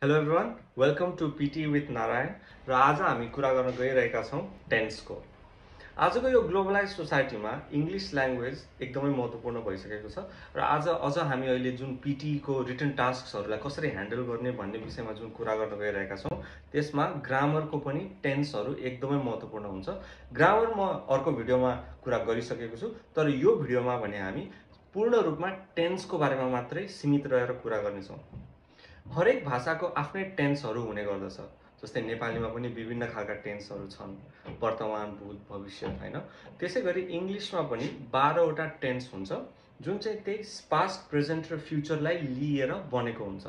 Hello everyone, welcome to PT with Narayan र आज हामी कुरा गर्न गइरहेका छौं टेन्सको। आजको यो ग्लोबलाइज सोसाइटीमा इंग्लिश ल्याङ्ग्वेज एकदमै महत्त्वपूर्ण भइसकेको छ र आज अझ हामी अहिले जुन PT को रिटन टास्कहरुलाई कसरी ह्यान्डल गर्ने भन्ने विषयमा जुन कुरा गर्न गइरहेका छौं त्यसमा ग्रामरको पनि टेन्सहरु एकदमै महत्त्वपूर्ण हुन्छ। ग्रामर म अर्को भिडियोमा कुरा गरिसकेको छु, तर यो भिडियोमा भने हामी पूर्ण रूपमा टेन्सको बारेमा मात्रै सीमित रहेर कुरा गर्नेछौं। हरेक भाषाको आफ्नै टेन्सहरु हुने गर्दछ। जस्तै नेपालीमा पनि विभिन्न खालका टेन्सहरु छन्, वर्तमान, भूत, भविष्य हैन। त्यसैगरी इंग्लिशमा पनि 12 वटा टेन्स हुन्छ जुन चाहिँ त्यही पास्ट, प्रेजेन्ट र फ्युचरलाई लिएर बनेको हुन्छ।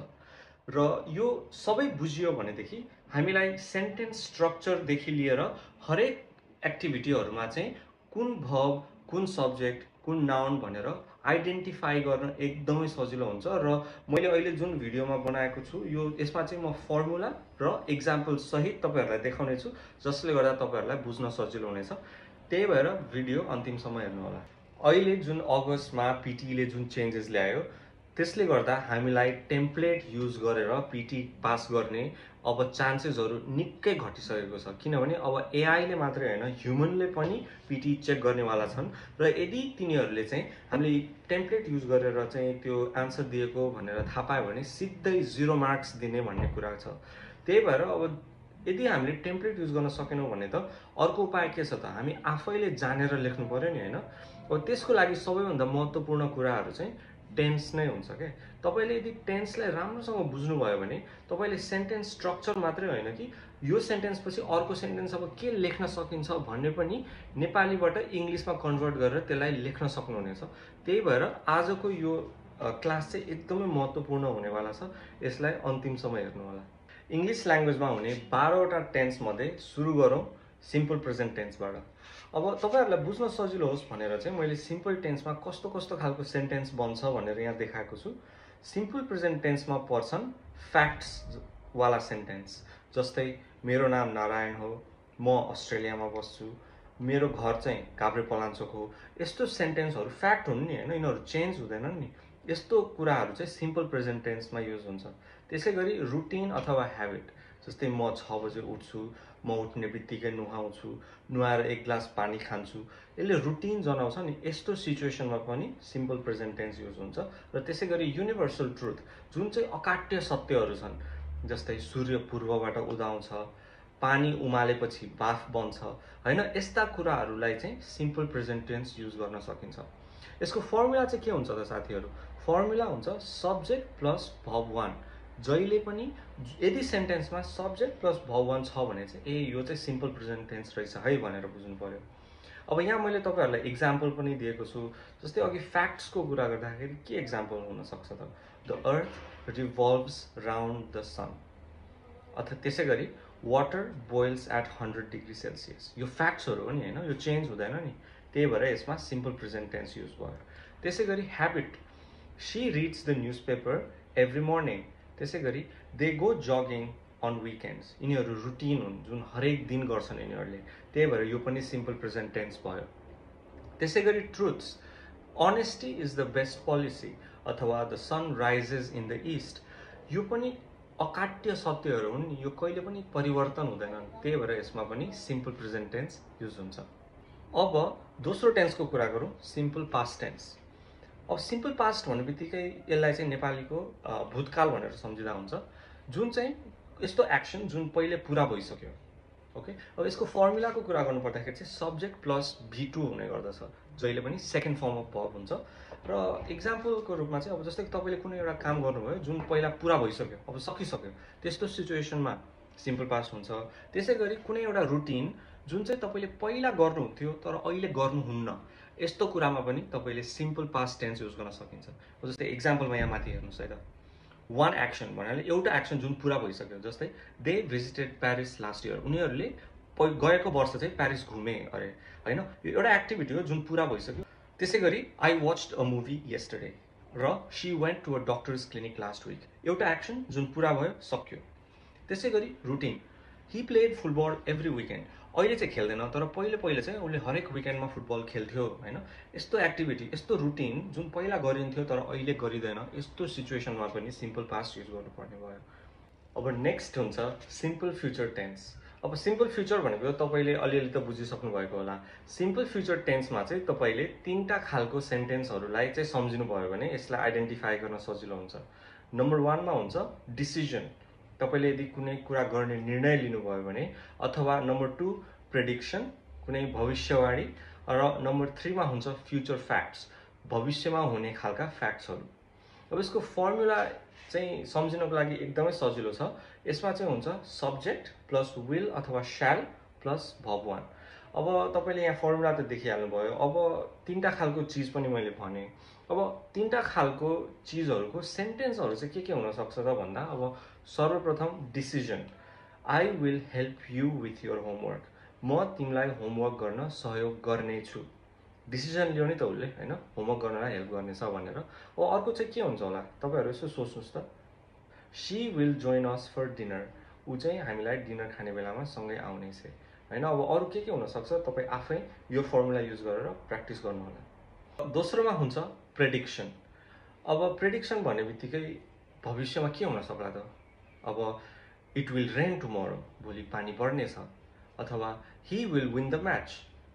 र यो सबै बुझियो भनेदेखि हामीलाई सेन्टेन्स स्ट्रक्चर देखि लिएर हरेक एक्टिभिटीहरुमा चाहिँ कुन भर्ब, कुन सब्जेक्ट, कुन नाउन भनेर आइडेन्टिफाई गर्न एकदमै सजिलो हुन्छ र मैले अहिले जुन भिडियोमा बनाएको छु यो यसमा चाहिँ म फर्मुला र एक्जाम्पल सहित तपाईहरुलाई देखाउने छु जसले गर्दा तपाईहरुलाई बुझ्न सजिलो हुनेछ। त्यही भएर भिडियो अन्तिमसम्म हेर्नु होला। अहिले जुन अगस्टमा पीटी ले जुन चेन्जेस ल्यायो त्यसले गर्दा हामीलाई टेम्प्लेट युज गरेर पीटी पास गर्ने अब चान्सेसहरु निकै घटिसकेको छ, किनभने अब एआई ले मात्रै हैन ह्युमनले पनि पीटी चेक गर्नेवाला छन् र यदि तिनीहरुले चाहिँ हामीले टेम्प्लेट युज गरेर चाहिँ त्यो आन्सर दिएको भनेर थाहा पायो भने सिधै 0 मार्क्स दिने भन्ने कुरा छ। त्यही भएर अब यदि हामीले टेम्प्लेट युज गर्न सकेनौं भने त अर्को उपाय के छ त हामी आफैले जानेर लेख्नु पर्यो नि हैन। अब त्यसको लागि सबैभन्दा महत्त्वपूर्ण कुराहरु चाहिँ टेन्स नै हुन्छ के। तपाईले यदि टेन्सलाई राम्रोसँग बुझ्नु भयो भने तपाईले सेन्टेन्स स्ट्रक्चर मात्रै हैन कि यो सेन्टेन्स पछि अर्को सेन्टेन्स अब के लेख्न सकिन्छ भन्ने पनि नेपालीबाट इंग्लिशमा कन्भर्ट गरेर त्यसलाई लेख्न सक्नुहुनेछ। त्यही भएर आजको यो क्लास चाहिँ एकदमै महत्त्वपूर्ण हुनेवाला छ, यसलाई अन्तिमसम्म हेर्नु होला। इंग्लिश ल्याङ्ग्वेजमा हुने 12 वटा टेन्स मध्ये सुरु गरौं सिम्पल प्रेजेन्ट टेन्सबाट। अब तपाईहरुलाई बुझ्न सजिलो होस् भनेर चाहिँ मैले सिम्पल टेन्समा कस्तो कस्तो खालको सेन्टेन्स बन्छ भनेर यहाँ देखाएको छु। सिम्पल प्रेजेन्ट टेन्समा पर्छन् फ्याक्ट्स वाला सेन्टेन्स, जस्तै मेरो नाम नारायण हो, म अस्ट्रेलियामा बस्छु, मेरो घर चाहिँ काभ्रेपलाञ्चोक हो। यस्तो सेन्टेन्सहरु फ्याक्ट हुन् नि हैन, यिनीहरु चेन्ज हुँदैनन् नि। यस्तो कुराहरु चाहिँ सिम्पल प्रेजेन्ट टेन्समा युज हुन्छ। त्यसैगरी रुटिन अथवा ह्याबिट, जस्तै म 6 बजे उठ्छु, म उठ्ने बित्तिकै नुहाउँछु, नुहाएर एक ग्लास पानी खान्छु, यसले रुटिन जनाउँछ नि। यस्तो सिचुएसनमा पनि सिम्पल प्रेजेन्ट टेन्स युज हुन्छ। र त्यसैगरी युनिभर्सल ट्रुथ जुन चाहिँ अकाट्य सत्यहरु छन्, जस्तै सूर्य पूर्वबाट उदाउँछ, पानी उमालेपछि बाफ बन्छ हैन, यस्ता कुराहरुलाई चाहिँ सिम्पल प्रेजेन्ट टेन्स युज गर्न सकिन्छ। यसको फर्मुला चाहिँ के हुन्छ त साथीहरु? फर्मुला हुन्छ सब्जेक्ट प्लस भर्ब 1। जहिले पनि यदि सेन्टेन्समा सब्जेक्ट प्लस भर्ब 1 छ भने चाहिँ यो चाहिँ सिम्पल प्रेजेन्ट टेन्स रहेछ है भनेर बुझ्नु पर्यो। अब यहाँ मैले तपाईहरुलाई एक्जाम्पल पनि दिएको छु। जस्तै अघि फ्याक्ट्सको कुरा गर्दाखेरि के एक्जाम्पल हुन सक्छ त? The earth revolves round the sun. अथवा त्यसैगरी water boils at 100 degree Celsius. यो फ्याक्ट्सहरु हो नि हैन, यो चेन्ज हुँदैन नि। त्यही भएर यसमा सिम्पल प्रेजेन्ट टेन्स युज भयो। त्यसैगरी habit, she reads the newspaper every morning. त्यसैगरी they go jogging on weekends. यिनीहरु रुटिन हुन् जुन हरेक दिन गर्छन् यिनीहरुले। त्यही भएर यो पनि सिम्पल प्रेजेन्ट टेन्स भयो। त्यसैगरी truths, honesty is the best policy अथवा the sun rises in the east. यो पनि अकाट्य सत्यहरु हुन्, यो कहिले पनि परिवर्तन हुँदैनन्। त्यही भएर यसमा पनि सिम्पल प्रेजेन्ट टेन्स युज हुन्छ। अब दोस्रो टेन्सको कुरा गरौं, सिम्पल पास्ट टेन्स। अब सिम्पल पास्ट भन्ने बित्तिकै यसलाई चाहिँ नेपालीको भूतकाल भनेर सम्झिदा हुन्छ, जुन चाहिँ यस्तो एक्सन जुन पहिले पूरा भइसक्यो। ओके, अब यसको फर्मुलाको कुरा गर्नु पर्दाखेरि चाहिँ सब्जेक्ट प्लस V2 हुने गर्दछ, जहिले पनि सेकेन्ड फर्म अफ भर्ब हुन्छ। र एक्जाम्पलको रूपमा चाहिँ अब जस्तै तपाईले कुनै एउटा काम गर्नुभयो जुन पहिला पूरा भइसक्यो, अब सकिसक्यो, त्यस्तो सिचुएसनमा सिम्पल पास्ट हुन्छ। त्यसैगरी कुनै एउटा रुटिन जुन चाहिँ तपाईले पहिला गर्नुहुन्थ्यो तर अहिले गर्नुहुन्न, यस्तो कुरामा पनि तपाईले सिम्पल पास्ट टेन्स युज गर्न सकिन्छ। जस्तै एक्जाम्पलमा यहाँ माथि हेर्नुस् है त, वान एक्सन भन्नाले एउटा एक्सन जुन पूरा भइसक्यो। जस्तै they visited Paris last year. उनीहरुले गएको वर्ष चाहिँ प्यारिस घुमे अरे हैन, यो एउटा एक्टिभिटी हो जुन पूरा भइसक्यो। त्यसैगरी I watched a movie yesterday र she went to a doctor's clinic last week. एउटा एक्सन जुन पूरा भयो, सक्यो। त्यसैगरी routine, he played football every weekend. अहिले चाहिँ खेल्दैन तर पहिले चाहिँ उनले हरेक विकेन्डमा फुटबल खेल्थ्यो हैन। यस्तो एक्टिभिटी, यस्तो रुटिन जुन पहिला गरिन्थ्यो तर अहिले गरिदैन, यस्तो सिचुएसनमा पनि सिम्पल पास्ट युज गर्नुपर्ने भयो। अब नेक्स्ट हुन्छ सिम्पल फ्युचर टेन्स। अब सिम्पल फ्युचर भनेको तपाईँले अलिअलि त बुझिसक्नु भएको होला। सिम्पल फ्युचर टेन्समा चाहिँ तपाईँले तीनटा खालको सेन्टेन्सहरूलाई चाहिँ सम्झिनु भयो भने यसलाई आइडेन्टिफाई गर्न सजिलो हुन्छ। नम्बर 1 मा हुन्छ डिसिजन, तपाईँले यदि कुनै कुरा गर्ने निर्णय लिनुभयो भने, अथवा नम्बर 2 प्रेडिक्सन, कुनै भविष्यवाणी, र नम्बर 3 मा हुन्छ फ्युचर फ्याक्ट्स, भविष्यमा हुने खालका फ्याक्ट्सहरू। अब यसको फर्मुला चाहिँ सम्झिनको लागि एकदमै सजिलो छ। यसमा चाहिँ हुन्छ सब्जेक्ट प्लस विल अथवा स्याल प्लस भर्ब 1। अब तपाईँले यहाँ फर्मुला त देखिहाल्नुभयो। अब तीनटा खालको चिज पनि मैले भने। अब तीनटा खालको चिजहरूको सेन्टेन्सहरू चाहिँ के हुन सक्छ त भन्दा, अब सर्वप्रथम decision, I will help you with your homework, म तिमीलाई होमवर्क गर्न सहयोग गर्नेछु। डिसिजन लियो नि त उसले, होइन, होमवर्क गर्नलाई हेल्प गर्नेछ भनेर। अब अर्को चाहिँ के हुन्छ होला तपाईँहरू यसो सोच्नुहोस् त। She will join us for dinner, ऊ चाहिँ हामीलाई डिनर खाने बेलामा सँगै आउनेछ, होइन। अब अरू के हुनसक्छ तपाईँ आफै यो फर्मुला युज गरेर प्र्याक्टिस गर्नु होला। दोस्रोमा हुन्छ प्रेडिक्सन। अब प्रेडिक्सन भन्ने बित्तिकै भविष्यमा के हुन सक्ला त। अब इट विल रेन टुमोरो, भोलि पानी पर्नेछ, अथवा he will win the match,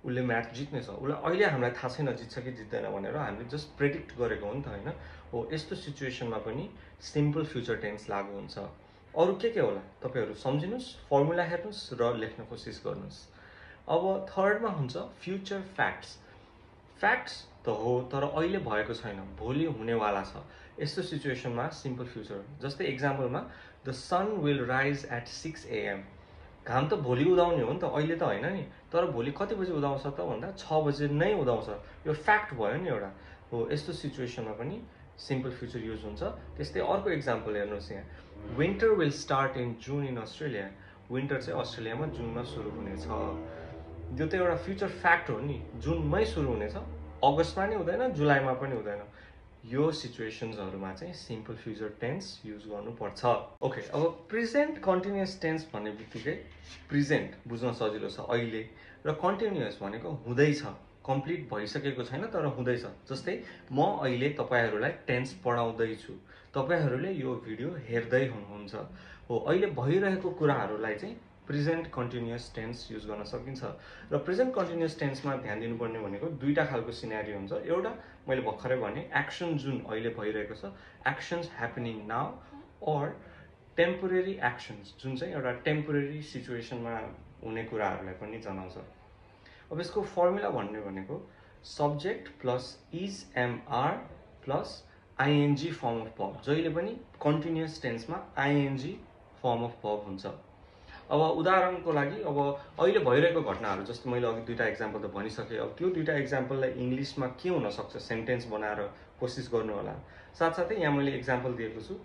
उसले म्याच जित्नेछ। उसलाई अहिले हामीलाई थाहा छैन जित्छ कि जित्दैन भनेर, हामीले जस्ट प्रेडिक्ट गरेको हो नि त, होइन। हो यस्तो सिचुएसनमा पनि सिम्पल फ्युचर टेन्स लागु हुन्छ। अरू के होला तपाईँहरू सम्झिनुहोस्, फर्मुला हेर्नुहोस् र लेख्न कोसिस गर्नुहोस्। अब थर्डमा हुन्छ फ्युचर फ्याक्ट्स। फ्याक्ट्स त हो तर अहिले भएको छैन, भोलि हुनेवाला छ। यस्तो सिचुएसनमा सिम्पल फ्युचर, जस्तै इक्जाम्पलमा the sun will rise at 6 AM, घाम त भोलि उदाउने हो नि त, अहिले त होइन नि। तर भोलि कति बजी उदाउँछ त भन्दा 6 बजे नै उदाउँछ। यो फ्याक्ट भयो नि एउटा। हो यस्तो सिचुएसनमा पनि सिम्पल फ्युचर युज हुन्छ। त्यस्तै अर्को इक्जाम्पल हेर्नुहोस् यहाँ, विन्टर विल स्टार्ट इन जुन इन अस्ट्रेलिया, विन्टर चाहिँ अस्ट्रेलियामा जुनमा सुरु हुनेछ। यो त एउटा फ्युचर फ्याक्ट हो नि, जुनमै सुरु हुनेछ, अगस्तमा नि हुँदैन, जुलाईमा पनि हुँदैन। यो सिचुएसन्सहरूमा चाहिँ सिम्पल फ्युचर टेन्स युज गर्नुपर्छ। ओके, अब प्रेजेन्ट कन्टिन्युअस टेन्स भन्ने बित्तिकै प्रेजेन्ट बुझ्न सजिलो छ, अहिले, र कन्टिन्युअस भनेको हुँदैछ, कम्प्लिट भइसकेको छैन तर हुँदैछ। जस्तै म अहिले तपाईँहरूलाई टेन्स पढाउँदैछु, तपाईँहरूले यो भिडियो हेर्दै हुनुहुन्छ। हो अहिले भइरहेको कुराहरूलाई चाहिँ प्रेजेन्ट कन्टिन्युअस टेन्स युज गर्न सकिन्छ। र प्रेजेन्ट कन्टिन्युअस टेन्समा ध्यान दिनुपर्ने भनेको दुईटा खालको सिनेरियो हुन्छ। एउटा मैले भर्खरै भने एक्सन जुन अहिले भइरहेको छ, actions happening now, or temporary actions जुन चाहिँ एउटा टेम्पोरेरी सिचुएसनमा हुने कुराहरूलाई पनि जनाउँछ। अब यसको फर्मुला भन्ने भनेको subject plus is am are plus ING form of verb, जहिले पनि कन्टिन्युअस टेन्समा आइएनजी फर्म अफ भर्ब हुन्छ। अब उदाहरणको लागि, अब अहिले भइरहेको घटनाहरू, जस्तो मैले अघि दुईटा इक्जाम्पल त भनिसकेँ। अब त्यो दुईटा इक्जाम्पललाई इङ्ग्लिसमा के हुनसक्छ सेन्टेन्स बनाएर कोसिस गर्नु होला। साथसाथै यहाँ मैले इक्जाम्पल दिएको छु,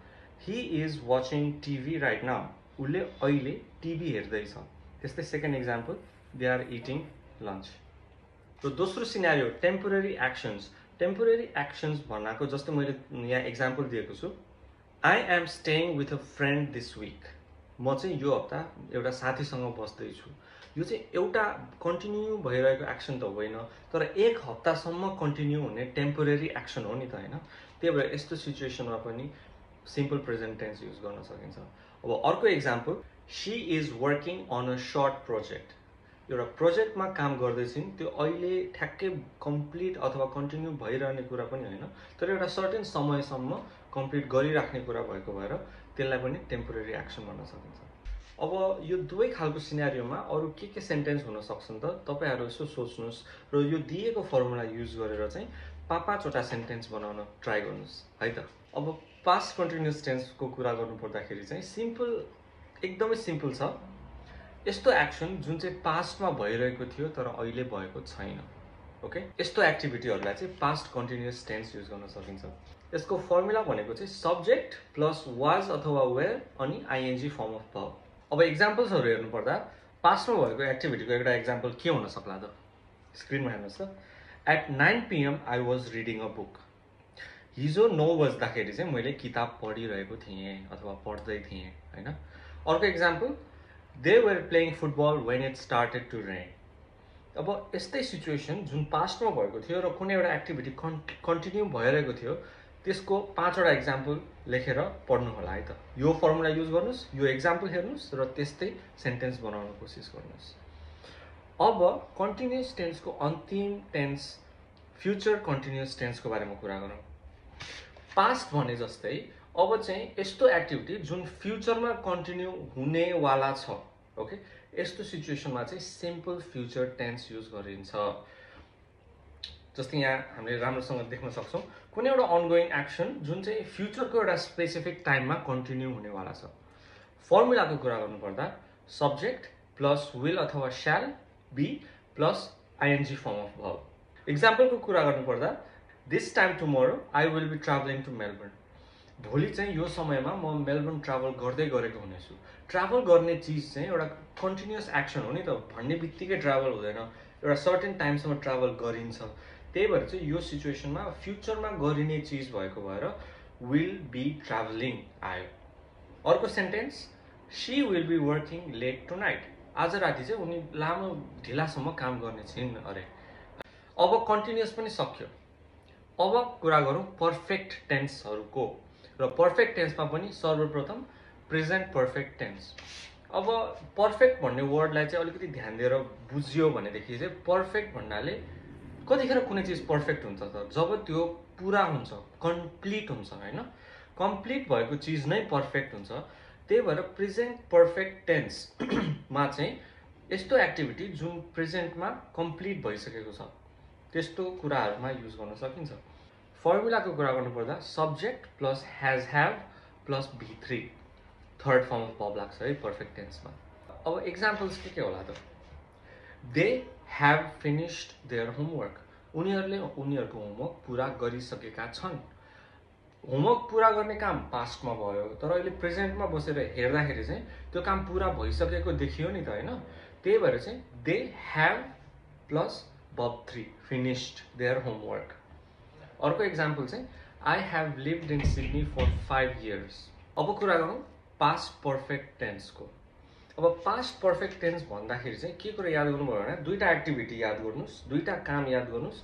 he is watching TV right now, उसले अहिले टिभी हेर्दैछ। त्यस्तै second example, they are eating lunch. र दोस्रो scenario temporary actions. Temporary actions भनेको जस्तै मैले यहाँ इक्जाम्पल दिएको छु, I am staying with a friend this week, म चाहिँ यो हप्ता एउटा साथीसँग बस्दैछु। यो चाहिँ एउटा कन्टिन्यू भइरहेको एक्सन त होइन, तर एक हप्तासम्म कन्टिन्यू हुने टेम्पोरेरी एक्सन हो नि त, होइन। त्यही भएर यस्तो सिचुएसनमा पनि सिम्पल प्रेजेन्ट टेन्स युज गर्न सकिन्छ। अब अर्को example, she is working on a short project, एउटा प्रोजेक्टमा काम गर्दैछिन्, त्यो अहिले ठ्याक्कै कम्प्लिट अथवा कन्टिन्यू भइरहने कुरा पनि होइन, तर एउटा सर्टेन समयसम्म कम्प्लिट गरिराख्ने कुरा भएको भएर त्यसलाई पनि टेम्पोरेरी एक्सन भन्न सकिन्छ। अब यो दुवै खालको सिनेरियोमा अरू के सेन्टेन्स हुन सक्छन् त तपाईँहरू यसो सोच्नुहोस् र यो दिएको फर्मुला युज गरेर चाहिँ 5-5वटा सेन्टेन्स बनाउन ट्राई गर्नुहोस् है त। अब पास्ट कन्टिन्युअस टेन्सको कुरा गर्नु पर्दाखेरि चाहिँ सिम्पल, एकदमै सिम्पल छ। यस्तो एक्सन जुन चाहिँ पास्टमा भइरहेको थियो तर अहिले भएको छैन। ओके, यस्तो एक्टिभिटीहरूलाई चाहिँ पास्ट कन्टिन्युअस टेन्स युज गर्न सकिन्छ। यसको फर्मुला भनेको चाहिँ सब्जेक्ट प्लस वाज अथवा वेयर अनि आइएनजी फर्म अफ भर्ब। अब इक्जाम्पल्सहरू हेर्नु पर्दा पास्टमा भएको एक्टिभिटीको एउटा इक्जाम्पल के हुन सक्ला त, स्क्रिनमा हेर्नुहोस् त। At 9 PM I was reading a book, हिजो 9 बज्दाखेरि चाहिँ मैले किताब पढिरहेको थिएँ अथवा पढ्दै थिएँ, होइन। अर्को example, they were playing football when it started to rain. अब यस्तै सिचुएसन जुन पास्टमा भएको थियो र कुनै एउटा एक्टिभिटी कन्टिन्यू भइरहेको थियो, त्यसको 5 वटा एक्जाम्पल लेखेर पढ्नु होला है त। यो फर्मुला युज गर्नुस्, यो एक्जाम्पल हेर्नुस् र त्यस्तै सेन्टेन्स बनाउन कोसिस गर्नुस्। अब कन्टिन्युअस टेन्सको अन्तिम टेन्स फ्युचर कन्टिन्युअस टेन्सको बारेमा कुरा गरौँ। पास्ट भने जस्तै अब चाहिँ यस्तो एक्टिभिटी जुन फ्युचरमा कन्टिन्यू हुनेवाला छ, ओके, यस्तो सिचुएसनमा चाहिँ सिम्पल फ्युचर टेन्स युज गरिन्छ। जस्तै यहाँ हामीले राम्रोसँग देख्न सक्छौँ कुनै एउटा अनगोइङ एक्सन जुन चाहिँ फ्युचरको एउटा स्पेसिफिक टाइममा कन्टिन्यू हुनेवाला छ। फर्मुलाको कुरा गर्नुपर्दा सब्जेक्ट प्लस विल अथवा shall be plus ING form of verb. इक्जाम्पलको कुरा गर्नुपर्दा this time tomorrow I will be travelling to Melbourne. भोलि चाहिँ यो समयमा म मेलबर्न ट्राभल गर्दै गरेको हुनेछु। ट्राभल गर्ने चिज चाहिँ एउटा कन्टिन्युअस एक्सन हो नि त, भन्ने बित्तिकै ट्राभल हुँदैन, एउटा सर्टेन टाइमसम्म ट्राभल गरिन्छ। त्यही भएर चाहिँ यो सिचुएसनमा फ्युचरमा गरिने चिज भएको भएर विल बी ट्राभलिङ आयो। अर्को sentence she will be working late tonight. आज राति चाहिँ उनी लामो ढिलासम्म काम गर्ने छिन् अरे। अब कन्टिन्युअस पनि सक्यो। अब कुरा गरौँ पर्फेक्ट टेन्सहरूको, र पर्फेक्ट टेन्समा पनि सर्वप्रथम प्रेजेन्ट पर्फेक्ट टेन्स। अब पर्फेक्ट भन्ने वर्डलाई चाहिँ अलिकति ध्यान दिएर बुझ्यो भनेदेखि चाहिँ पर्फेक्ट भन्नाले कतिखेर कुनै चिज पर्फेक्ट हुन्छ त जब त्यो पुरा हुन्छ, कम्प्लिट हुन्छ हैन। कम्प्लिट भएको चिज नै पर्फेक्ट हुन्छ। त्यही भएर प्रेजेन्ट पर्फेक्ट टेन्समा चाहिँ यस्तो एक्टिभिटी जुन प्रेजेन्टमा कम्प्लिट भइसकेको छ त्यस्तो कुराहरूमा युज गर्न सकिन्छ। फर्मुलाको कुरा गर्नुपर्दा subject plus has have plus B3 third form of verb लाग्छ है पर्फेक्ट टेन्समा। अब एक्जाम्पल्स के होला त? They have finished their homework. उनीहरूले उनीहरूको होमवर्क पुरा गरिसकेका छन्। होमवर्क पुरा गर्ने काम पास्टमा भयो, तर अहिले प्रेजेन्टमा बसेर हेर्दाखेरि चाहिँ त्यो काम पुरा भइसकेको देखियो नि त हैन। त्यही भएर चाहिँ they have plus verb 3 finished their homework. अर्को एक्जाम्पल चाहिँ I have lived in Sydney for 5 years। अब कुरा गरौँ पास्ट पर्फेक्ट टेन्सको। अब पास्ट पर्फेक्ट टेन्स भन्दाखेरि चाहिँ के कुरा याद गर्नुभयो भने दुईटा एक्टिभिटी याद गर्नुस्, दुईटा काम याद गर्नुस्।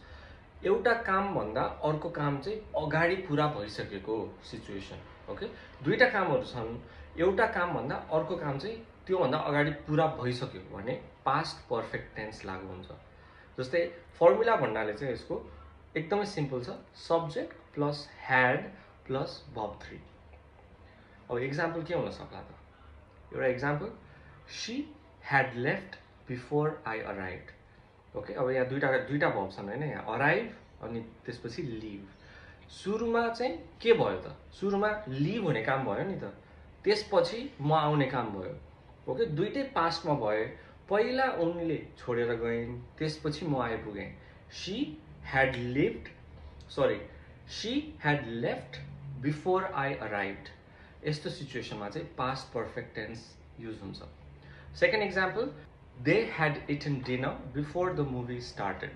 एउटा काम भन्दा अर्को काम चाहिँ अगाडि पुरा भइसकेको सिचुएसन, ओके। दुईटा कामहरू छन्, एउटा काम भन्दा अर्को काम चाहिँ त्योभन्दा अगाडि पुरा भइसक्यो भने पास्ट पर्फेक्ट टेन्स लागु हुन्छ। जस्तै फर्मुला भन्नाले चाहिँ यसको एकदमै सिम्पल छ, subject plus had plus verb 3। अब एक्जाम्पल के हुन सक्ला त? एउटा example she had left before I arrive. Okay, अब यहाँ दुईटा भर्ब छन् हैन, यहाँ अराइभ अनि त्यसपछि लिभ। सुरुमा चाहिँ के भयो त? सुरुमा लिभ हुने काम भयो नि त, त्यसपछि म आउने काम भयो। ओके, दुईटै पास्टमा भए। पहिला उनले छोडेर गइन्, त्यसपछि म आइपुगेँ। She had left before I arrived. यस्तो सिचुएसनमा चाहिँ पास्ट पर्फेक्ट टेन्स युज हुन्छ। Second example they had eaten dinner before the movie started.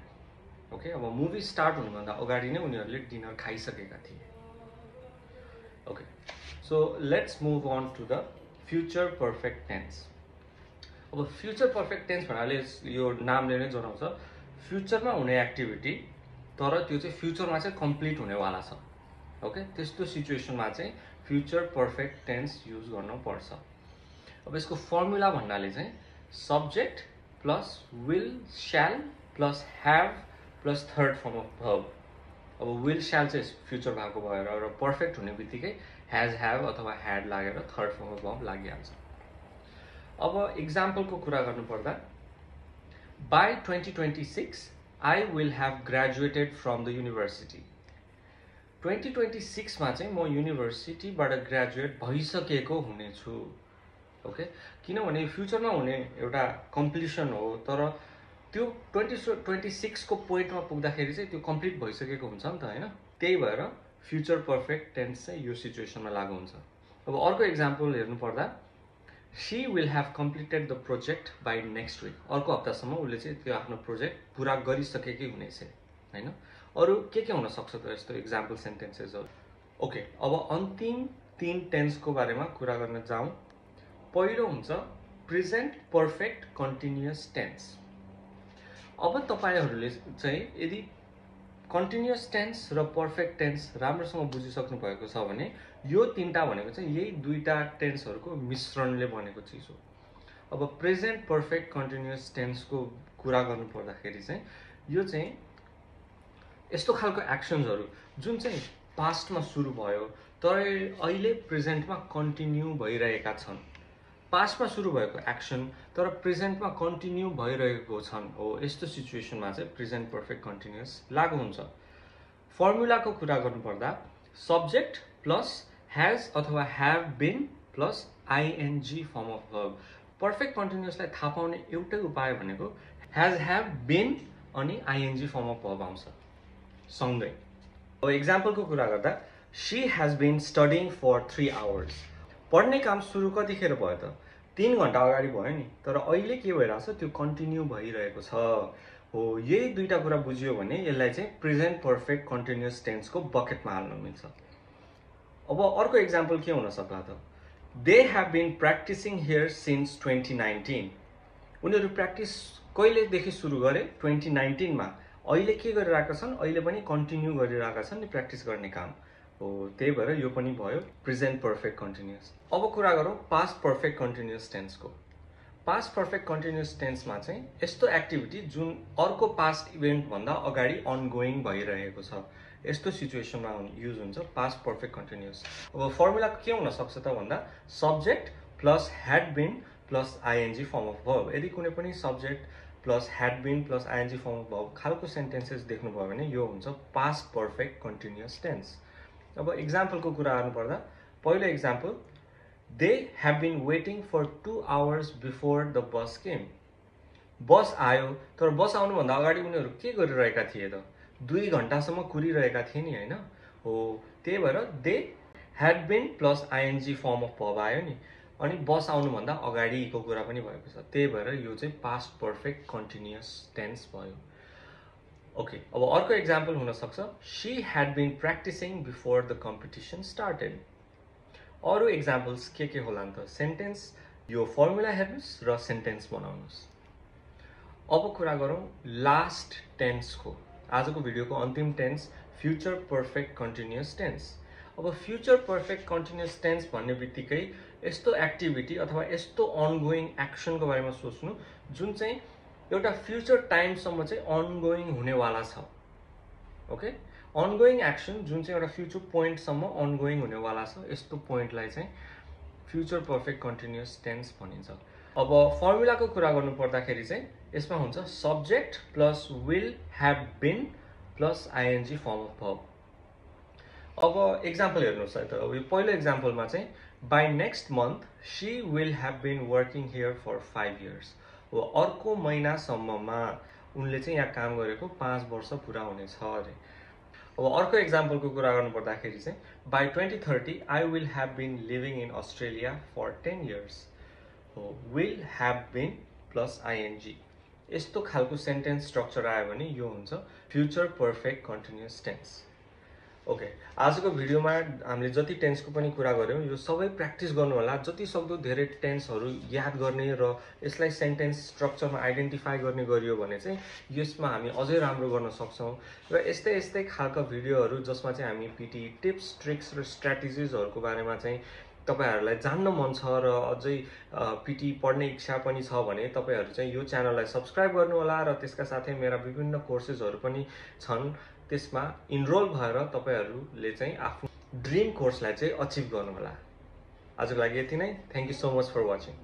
Okay, अब मुभी स्टार्ट हुनुभन्दा अगाडि नै उनीहरूले डिनर खाइसकेका थिए। Okay, so let's move on to the future perfect tense. अब फ्युचर पर्फेक्ट टेन्स भन्नाले यो नामले नै जनाउँछ फ्युचरमा हुने एक्टिभिटी, तर त्यो चाहिँ फ्युचरमा चाहिँ कम्प्लिट हुनेवाला छ। ओके, त्यस्तो सिचुएसनमा चाहिँ फ्युचर पर्फेक्ट टेन्स युज गर्न पर्छ। अब यसको फर्मुला भन्नाले चाहिँ subject plus will shall plus have plus third form of verb. अब विल श्याल चाहिँ फ्युचर भएको भएर र पर्फेक्ट हुने बित्तिकै हैज हैव अथवा ह्याड लागेर थर्ड फर्म अफ भर्ब लागिहाल्छ। अब एक्जाम्पलको कुरा गर्नुपर्दा by 2026 I will have graduated from the university. 2026 मा चाहिँ म युनिभर्सिटीबाट ग्रेजुएट भइसकेको हुनेछु। ओके, किनभने फ्युचरमा हुने एउटा कम्प्लिसन हो, तर त्यो 2026 को पोइन्टमा पुग्दाखेरि चाहिँ त्यो कम्प्लिट भइसकेको हुन्छ नि त हैन। त्यही भएर फ्युचर पर्फेक्ट टेन्स चाहिँ यो सिचुएसनमा लागु हुन्छ। अब अर्को एक्जाम्पल हेर्नु पर्दा she will have completed the project by next week. अर्को हप्तासम्म उसले चाहिँ त्यो आफ्नो प्रोजेक्ट पुरा गरिसकेकै हुनेछ हैन। अरू के हुन सक्छ त यस्तो एक्जाम्पल सेन्टेन्सेसहरू? ओके, अब अन्तिम 3 टेन्सको बारेमा कुरा गर्न जाउँ। पहिलो हुन्छ प्रेजेन्ट पर्फेक्ट कन्टिन्युअस टेन्स। अब तपाईहरूले चाहिँ यदि कन्टिन्युअस टेन्स र पर्फेक्ट टेन्स राम्रोसँग बुझिसक्नु भएको छ भने यो तीनटा भनेको चाहिँ यही दुईटा टेन्सहरूको मिश्रणले बनेको चिज हो। अब प्रेजेन्ट पर्फेक्ट कन्टिन्युअस टेन्सको कुरा गर्नु पर्दाखेरि चाहिँ यो चाहिँ यस्तो खालको एक्सन्सहरू जुन चाहिँ पास्टमा सुरु भयो तर अहिले प्रेजेन्टमा कन्टिन्यू भइरहेका छन्। पास्टमा सुरु भएको एक्सन तर प्रेजेन्टमा कन्टिन्यू भइरहेको छन् हो, यस्तो सिचुएसनमा चाहिँ प्रेजेन्ट पर्फेक्ट कन्टिन्युअस लागू हुन्छ। फर्मुलाको कुरा गर्नुपर्दा सब्जेक्ट प्लस हैज अथवा have been plus ING form of verb. Perfect कन्टिन्युअसलाई थाहा पाउने एउटै उपाय भनेको हैज हैव बीन अनि आइएनजी फर्म अफ वर्ब आउँछ सँगै। अब एक्जाम्पलको कुरा गर्दा she has been studying for 3 hours. पढ्ने काम सुरु कतिखेर भयो त? 3 घण्टा अगाडि भयो नि, तर अहिले के भइरहेछ त्यो कन्टिन्यू भइरहेको छ हो। यही दुईटा कुरा बुझियो भने यसलाई चाहिँ प्रेजेन्ट पर्फेक्ट कन्टिन्युअस टेन्सको बकेटमा हाल्न मिल्छ। अब अर्को एक्जाम्पल के हुन सक्ला त? They have been practising here since 2019। उनीहरू प्र्याक्टिस कहिलेदेखि सुरु गरे? 2019 मा। अहिले के गरिरहेका छन्? अहिले पनि कन्टिन्यू गरिरहेका छन् नि प्र्याक्टिस गर्ने काम हो। त्यही भएर यो पनि भयो प्रेजेन्ट पर्फेक्ट कन्टिन्युअस। अब कुरा गरौँ पास्ट पर्फेक्ट कन्टिन्युअस टेन्सको। पास्ट पर्फेक्ट कन्टिन्युअस टेन्समा चाहिँ यस्तो एक्टिभिटी जुन अर्को पास्ट इभेन्ट भन्दा अगाडि अनगोइङ भइरहेको छ, यस्तो सिचुएसनमा युज हुन्छ पास्ट पर्फेक्ट कन्टिन्युअस। अब फर्मुला के हुन सक्छ त भन्दा subject plus had been plus ING form of verb. यदि कुनै पनि subject plus had been plus ING form of verb खालको सेन्टेन्सेस देख्नुभयो भने यो हुन्छ पास्ट पर्फेक्ट कन्टिन्युअस टेन्स। अब एक्जाम्पलको कुरा गर्नुपर्दा पहिलो example they have been waiting for 2 hours before the bus came. Bus आयो तर बस आउनुभन्दा अगाडि उनीहरू के गरिरहेका थिए त? 2 घण्टासम्म कुरिरहेका थिए नि होइन हो। त्यही भएर they had been plus ING form of verb आयो नि, अनि बस आउनुभन्दा अगाडिको कुरा पनि भएको छ। त्यही भएर यो चाहिँ पास्ट पर्फेक्ट कन्टिन्युअस टेन्स भयो। ओके, अब अर्को एक्जाम्पल हुन सक्छ she had been practising before the competition started. अरू एक्जाम्पल्स के होला नि त? सेन्टेन्स यो फर्मुला हेर्नुहोस् र सेन्टेन्स बनाउनुहोस्। अब कुरा गरौँ लास्ट टेन्सको। आजको भिडियोको अन्तिम tense future perfect continuous tense. अब फ्युचर पर्फेक्ट कन्टिन्युअस टेन्स भन्ने बित्तिकै यस्तो एक्टिभिटी अथवा यस्तो अनगोइङ एक्सनको बारेमा सोच्नु जुन चाहिँ एउटा फ्युचर टाइमसम्म चाहिँ अनगोइङ हुनेवाला छ। ओके, अनगोइङ एक्सन जुन चाहिँ एउटा फ्युचर पोइन्टसम्म अनगोइङ हुनेवाला छ, यस्तो पोइन्टलाई चाहिँ फ्युचर पर्फेक्ट कन्टिन्युअस टेन्स भनिन्छ। अब फर्मुलाको कुरा गर्नु पर्दाखेरि चाहिँ यसमा हुन्छ subject plus will have been plus ING form of verb. अब एक्जाम्पल हेर्नुहोस् है त। अब यो पहिलो एक्जाम्पलमा चाहिँ by next month she will have been working here for 5 years. हो, अर्को महिनासम्ममा उनले चाहिँ यहाँ काम गरेको 5 वर्ष पुरा हुनेछ अरे। अब अर्को एक्जाम्पलको कुरा गर्नु पर्दाखेरि चाहिँ by 2030 I will have been living in Australia for 10 years. हो, will have been plus ING. यस्तो खालको सेन्टेन्स स्ट्रक्चर आयो भने यो हुन्छ future perfect continuous tense. Okay, आजको भिडियोमा हामीले जति टेन्सको पनि कुरा गऱ्यौँ यो सबै प्र्याक्टिस गर्नु होला। जति सक्दो धेरै टेन्सहरू याद गर्ने र यसलाई सेन्टेन्स स्ट्रक्चरमा आइडेन्टिफाई गर्ने गरियो भने चाहिँ यसमा हामी अझै राम्रो गर्न सक्छौँ। र यस्तै यस्तै खालका भिडियोहरू जसमा चाहिँ हामी पिटी टिप्स ट्रिक्स र स्ट्र्याटेजिजहरूको बारेमा चाहिँ तपाईहरुलाई जान्न मन छ र अझै पिटी पढ्ने इच्छा पनि छ भने तपाईहरु चाहिँ यो च्यानललाई सब्स्क्राइब गर्नु होला र त्यसका साथै मेरा विभिन्न कोर्सेसहरु पनि छन्। त्यसमा इनरोल भएर तपाईहरुले चाहिँ आफ्नो ड्रीम कोर्सलाई चाहिँ अचिभ गर्नु होला। आजको लागि यति नै। Thank you so much for watching.